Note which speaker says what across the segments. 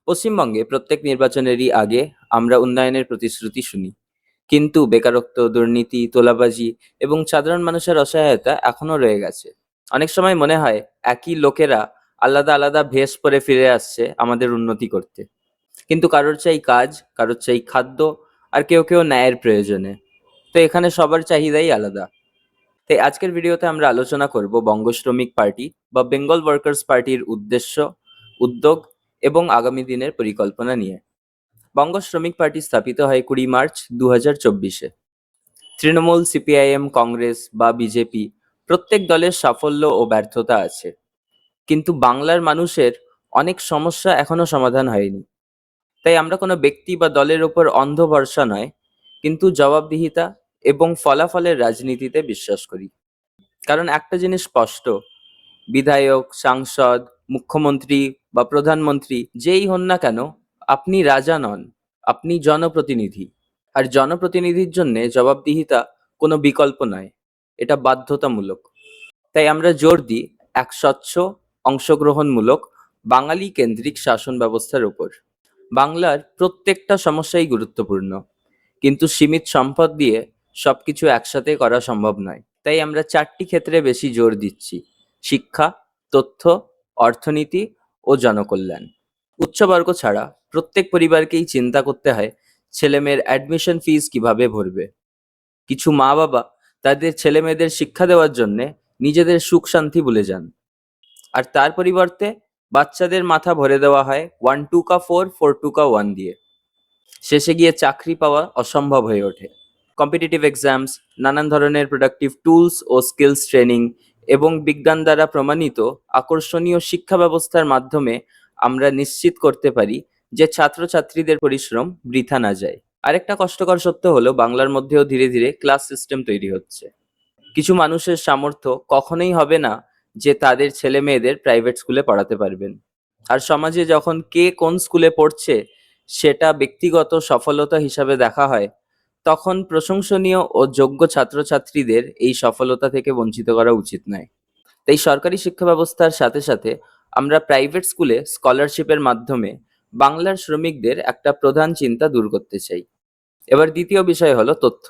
Speaker 1: পশ্চিমবঙ্গে প্রত্যেক নির্বাচনেরই আগে আমরা উন্নয়নের প্রতিশ্রুতি শুনি, কিন্তু বেকারত্ব, দুর্নীতি, তোলাবাজি এবং সাধারণ মানুষের অসহায়তা এখনো রয়ে গেছে। অনেক সময় মনে হয় একই লোকেরা আলাদা আলাদা ভেষ পরে ফিরে আসছে আমাদের উন্নতি করতে। কিন্তু কারোর চাই কাজ, কারোর চাই খাদ্য, আর কেউ কেউ ন্যায়ের প্রয়োজনে। তো এখানে সবার চাহিদাই আলাদা। তাই আজকের ভিডিওতে আমরা আলোচনা করব বঙ্গ শ্রমিক পার্টি বা বেঙ্গল ওয়ার্কার্স পার্টির উদ্দেশ্য, উদ্যোগ এবং আগামী দিনের পরিকল্পনা নিয়ে। বঙ্গ শ্রমিক পার্টি স্থাপিত হয় 20 মার্চ 2024-এ। তৃণমূল, সিপিআইএম, কংগ্রেস বা বিজেপি প্রত্যেক দলের সাফল্য ও ব্যর্থতা আছে, কিন্তু বাংলার মানুষের অনেক সমস্যা এখনো সমাধান হয়নি। তাই আমরা কোনো ব্যক্তি বা দলের ওপর অন্ধ ভরসা নয়, কিন্তু জবাবদিহিতা এবং ফলাফলের রাজনীতিতে বিশ্বাস করি। কারণ একটা জিনিস স্পষ্ট, বিধায়ক, সাংসদ, মুখ্যমন্ত্রী বা প্রধানমন্ত্রী যেই হন না কেন, আপনি রাজা নন, আপনি জনপ্রতিনিধি। আর জনপ্রতিনিধির জন্য জবাবদিহিতা কোনো বিকল্প নয়, এটা বাধ্যতামূলক। তাই আমরা জোর দিই এক স্বচ্ছ, অংশগ্রহণমূলক, বাঙালি কেন্দ্রিক শাসন ব্যবস্থার উপর। বাংলার প্রত্যেকটা সমস্যাই গুরুত্বপূর্ণ, কিন্তু সীমিত সম্পদ দিয়ে সবকিছু একসাথে করা সম্ভব নয়। তাই আমরা 4টি ক্ষেত্রে বেশি জোর দিচ্ছি: শিক্ষা, তথ্য, অর্থনীতি ও জনকল্যাণ। উচ্চবর্গ ছাড়া প্রত্যেক পরিবারকেই চিন্তা করতে হয় ছেলেমেয়ের অ্যাডমিশন ফিস কিভাবে ভরবে। কিছু মা বাবা তাদের ছেলে মেয়েদের শিক্ষা দেওয়ার জন্য নিজেদের সুখ শান্তি ভুলে যান, আর তার পরিবর্তে বাচ্চাদের মাথা ভরে দেওয়া হয় 1 2 4 4 2 1 দিয়ে। শেষে গিয়ে চাকরি পাওয়া অসম্ভব হয়ে ওঠে। কম্পিটিটিভ এক্সামস, নানান ধরনের প্রোডাক্টিভ টুলস ও স্কিলস ট্রেনিং এবং বিজ্ঞান দ্বারা প্রমাণিত আকর্ষণীয় শিক্ষা ব্যবস্থার মাধ্যমে আমরা নিশ্চিত করতে পারি যে ছাত্রছাত্রীদের পরিশ্রম বৃথা না যায়। আরেকটা কষ্টকর সত্য হলো, বাংলার মধ্যেও ধীরে ধীরে ক্লাস সিস্টেম তৈরি হচ্ছে। কিছু মানুষের সামর্থ্য কখনোই হবে না যে তাদের ছেলে মেয়েদের প্রাইভেট স্কুলে পড়াতে পারবেন। আর সমাজে যখন কে কোন স্কুলে পড়ছে সেটা ব্যক্তিগত সফলতা হিসাবে দেখা হয়, তখন প্রশংসনীয় ও যোগ্য ছাত্রছাত্রীদের এই সফলতা থেকে বঞ্চিত করা উচিত নয়। তাই সরকারি শিক্ষা ব্যবস্থার সাথে সাথে আমরা প্রাইভেট স্কুলে স্কলারশিপের মাধ্যমে বাংলার শ্রমিকদের একটা প্রধান চিন্তা দূর করতে চাই। এবার দ্বিতীয় বিষয় হলো তথ্য।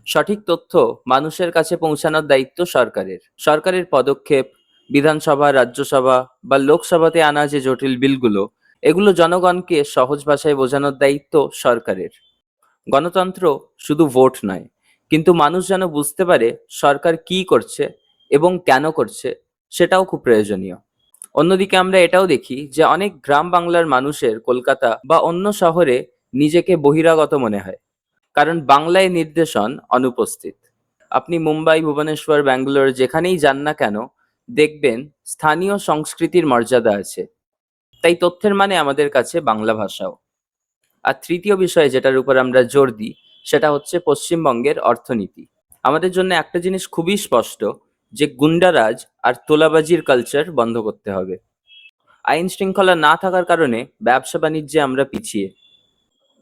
Speaker 1: সঠিক তথ্য মানুষের কাছে পৌঁছানোর দায়িত্ব সরকারের। সরকারের পদক্ষেপ, বিধানসভা, রাজ্যসভা বা লোকসভাতে আনা যে জটিল বিলগুলো, এগুলো জনগণকে সহজ ভাষায় বোঝানোর দায়িত্ব সরকারের। গণতন্ত্র শুধু ভোট নয়, কিন্তু মানুষ যেন বুঝতে পারে সরকার কি করছে এবং কেন করছে, সেটাও খুব প্রয়োজনীয়। অন্যদিকে আমরা এটাও দেখি যে অনেক গ্রাম বাংলার মানুষের কলকাতা বা অন্য শহরে নিজেকে বহিরাগত মনে হয়, কারণ বাংলায় নির্দেশন অনুপস্থিত। আপনি মুম্বাই, ভুবনেশ্বর, ব্যাঙ্গালোর যেখানেই যান না কেন, দেখবেন স্থানীয় সংস্কৃতির মর্যাদা আছে। তাই তথ্যের মানে আমাদের কাছে বাংলা ভাষাও। আর তৃতীয় বিষয় যেটার উপর আমরা জোর দিই, সেটা হচ্ছে পশ্চিমবঙ্গের অর্থনীতি। আমাদের জন্য একটা জিনিস খুবই স্পষ্ট, যে গুন্ডারাজ আর তোলাবাজির কালচার বন্ধ করতে হবে। আইন শৃঙ্খলা না থাকার কারণে ব্যবসা বাণিজ্যে আমরা পিছিয়ে।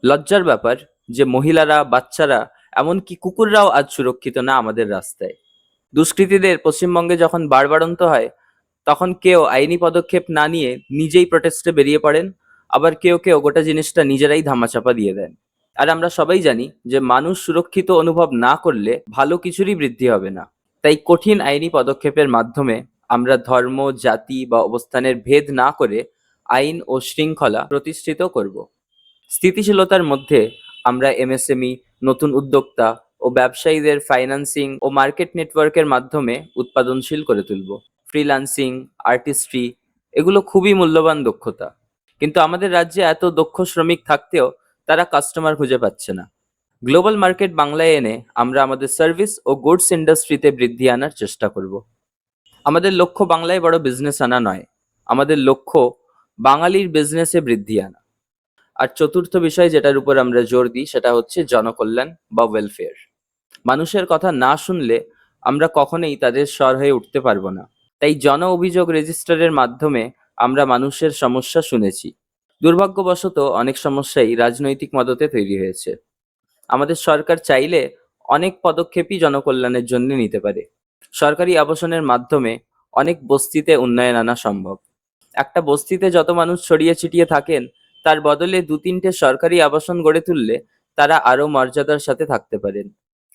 Speaker 1: লজ্জার ব্যাপার যে মহিলারা, বাচ্চারা, এমনকি কুকুররাও আজ সুরক্ষিত না আমাদের রাস্তায়। দুষ্কৃতীদের পশ্চিমবঙ্গে যখন বাড়বাড়ন্ত হয়, তখন কেউ আইনি পদক্ষেপ না নিয়ে নিজেই প্রোটেস্টে বেরিয়ে পড়েন, আবার কেউ কেউ গোটা জিনিসটা নিজেরাই ধামাচাপা দিয়ে দেন। আর আমরা সবাই জানি যে মানুষ সুরক্ষিত অনুভব না করলে ভালো কিছুরই বৃদ্ধি হবে না। তাই কঠিন আইনি পদক্ষেপের মাধ্যমে আমরা ধর্ম, জাতি বা অবস্থানের ভেদ না করে আইন ও শৃঙ্খলা প্রতিষ্ঠিত করব। স্থিতিশীলতার মধ্যে আমরা এমএসএমই, নতুন উদ্যোক্তা ও ব্যবসায়ীদের ফাইন্যান্সিং ও মার্কেট নেটওয়ার্কের মাধ্যমে উৎপাদনশীল করে তুলব। ফ্রিল্যান্সিং, আর্টিস্ট্রি, এগুলো খুবই মূল্যবান দক্ষতা, কিন্তু আমাদের রাজ্যে এত দক্ষ শ্রমিক থাকতেও তারা কাস্টমার খুঁজে পাচ্ছে না। গ্লোবাল মার্কেট বাংলায় এনে আমরা আমাদের সার্ভিস ও গুডস ইন্ডাস্ট্রিতে বৃদ্ধি আনার চেষ্টা করব। আমাদের লক্ষ্য বাংলায় বড় বিজনেস আনা নয়, আমাদের লক্ষ্য বাঙালির বিজনেসে বৃদ্ধি আনা। আর চতুর্থ বিষয় যেটার উপর আমরা জোর দিই, সেটা হচ্ছে জনকল্যাণ বা ওয়েলফেয়ার। মানুষের কথা না শুনলে আমরা কখনোই তাদের স্বর হয়ে উঠতে পারবো না। তাই জন অভিযোগ রেজিস্টারের মাধ্যমে আমরা মানুষের সমস্যা শুনেছি। দুর্ভাগ্যবশত অনেক সমস্যাই রাজনৈতিক মদতে তৈরি হয়েছে। আমাদের সরকার চাইলে অনেক পদক্ষেপই জনকল্যাণের জন্য নিতে পারে। সরকারি আবাসনের মাধ্যমে অনেক বস্তিতে উন্নয়ন আনা সম্ভব। একটা বস্তিতে যত মানুষ ছড়িয়ে ছিটিয়ে থাকেন, তার বদলে 2-3টে সরকারি আবাসন গড়ে তুললে তারা আরো মর্যাদার সাথে থাকতে পারেন,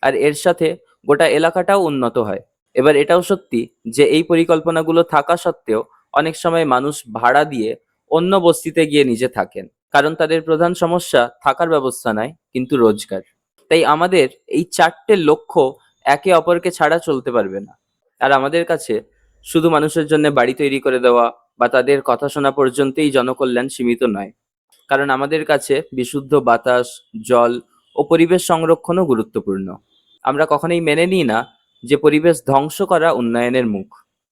Speaker 1: আর এর সাথে গোটা এলাকাটাও উন্নত হয়। এবার এটাও সত্যি যে এই পরিকল্পনাগুলো থাকা সত্ত্বেও অনেক সময় মানুষ ভাড়া দিয়ে অন্য বস্তিতে গিয়ে নিজে থাকেন, কারণ তাদের প্রধান সমস্যা থাকার ব্যবস্থা নয়, কিন্তু রোজগার। তাই আমাদের এই 4টে লক্ষ্য একে অপরকে ছাড়া চলতে পারবে না। আর আমাদের কাছে শুধু মানুষের জন্য বাড়ি তৈরি করে দেওয়া বা তাদের কথা শোনা পর্যন্তই জনকল্যাণ সীমিত নয়, কারণ আমাদের কাছে বিশুদ্ধ বাতাস, জল ও পরিবেশ সংরক্ষণও গুরুত্বপূর্ণ। আমরা কখনোই মেনে নিই না যে পরিবেশ ধ্বংস করা উন্নয়নের মুখ।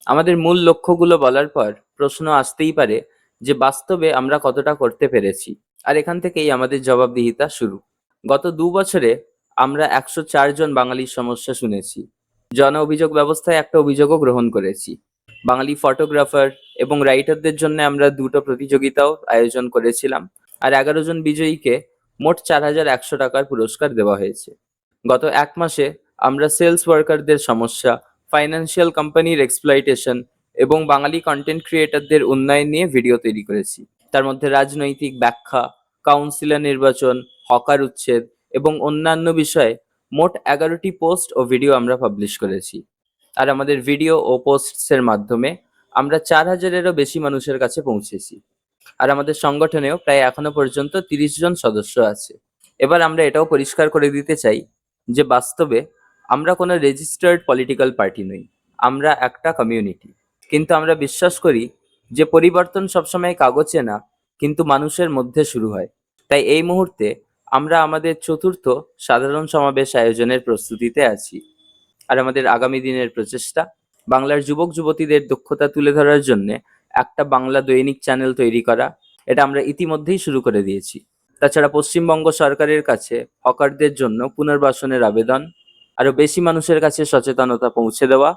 Speaker 1: আমাদের মূল লক্ষ্যগুলো বলার পর প্রশ্ন আসতেই পারে যে বাস্তবে আমরা কতটা করতে পেরেছি, আর এখান থেকেই আমাদের জবাবদিহিতা শুরু। গত 2 বছরে আমরা 104 জন বাঙালির সমস্যা শুনেছি, জন অভিযোগ ব্যবস্থায় একটা অভিযোগও গ্রহণ করেছি। বাঙালি ফটোগ্রাফার এবং রাইটারদের জন্য আমরা 2টো প্রতিযোগিতাও আয়োজন করেছিলাম, আর 11 জন বিজয়ীকে মোট 4100 টাকার পুরস্কার দেওয়া হয়েছে। গত 1 মাসে আমরা সেলস ওয়ার্কারদের সমস্যা, ফাইন্যান্সিয়াল কোম্পানির এক্সপ্লয়টেশন এবং বাঙালি কন্টেন্ট ক্রিয়েটরদের উন্নয়ন নিয়ে ভিডিও তৈরি করেছি। তার মধ্যে রাজনৈতিক ব্যাখ্যা, কাউন্সিলর নির্বাচন, হকার উচ্ছেদ এবং অন্যান্য বিষয়ে মোট 11টি পোস্ট ও ভিডিও আমরা পাবলিশ করেছি। আর আমাদের ভিডিও ও পোস্টসের মাধ্যমে আমরা 4000-এরও বেশি মানুষের কাছে পৌঁছেছি। আর আমাদের সংগঠনেও প্রায় এখনো পর্যন্ত 30 জন সদস্য আছে। এবার আমরা এটাও পরিষ্কার করে দিতে চাই যে বাস্তবে আমরা কোনো রেজিস্টার্ড পলিটিক্যাল পার্টি নই, আমরা একটা কমিউনিটি। কিন্তু আমরা বিশ্বাস করি যে পরিবর্তন সবসময় কাগজে না, কিন্তু মানুষের মধ্যে শুরু হয়। তাই এই মুহূর্তে আমরা আমাদের 4র্থ সাধারণ সমাবেশ আয়োজনের প্রস্তুতিতে আছি। আর আমাদের আগামী দিনের প্রচেষ্টা বাংলার যুবক যুবতীদের দক্ষতা তুলে ধরার জন্য একটা বাংলা দৈনিক চ্যানেল তৈরি করা। এটা আমরা ইতিমধ্যেই শুরু করে দিয়েছি। তাছাড়া পশ্চিমবঙ্গ সরকারের কাছে হকারদের জন্য পুনর্বাসনের আবেদন, আরো বেশি মানুষের কাছে সচেতনতা পৌঁছে দেওয়া,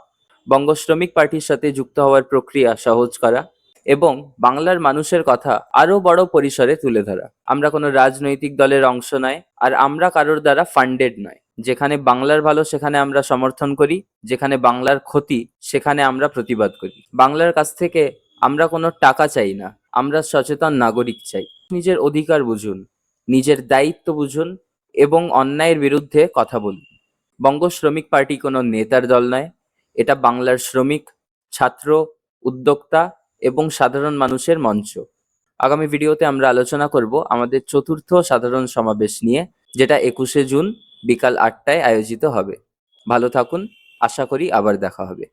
Speaker 1: বঙ্গ শ্রমিক পার্টির সাথে যুক্ত হওয়ার প্রক্রিয়া সহজ করা এবং বাংলার মানুষের কথা আরো বড় পরিসরে তুলে ধরা। আমরা কোনো রাজনৈতিক দলের অংশ নয়, আর আমরা কারোর দ্বারা ফান্ডেড নয়। যেখানে বাংলার ভালো সেখানে আমরা সমর্থন করি, যেখানে বাংলার ক্ষতি সেখানে আমরা প্রতিবাদ করি। বাংলার কাছ থেকে আমরা কোনো টাকা চাই না, আমরা সচেতন নাগরিক চাই। নিজের অধিকার বুঝুন, নিজের দায়িত্ব বুঝুন এবং অন্যায়ের বিরুদ্ধে কথা বলুন। বঙ্গ শ্রমিক পার্টি কোনো নেতার দল নয়, এটা বাংলার শ্রমিক, ছাত্র, উদ্যোক্তা এবং সাধারণ মানুষের মঞ্চ। আগামী ভিডিওতে আমরা আলোচনা করব আমাদের 4র্থ সাধারণ সমাবেশ নিয়ে, যেটা 21শে জুন বিকাল 8টায় আয়োজিত হবে। ভালো থাকুন, আশা করি আবার দেখা হবে।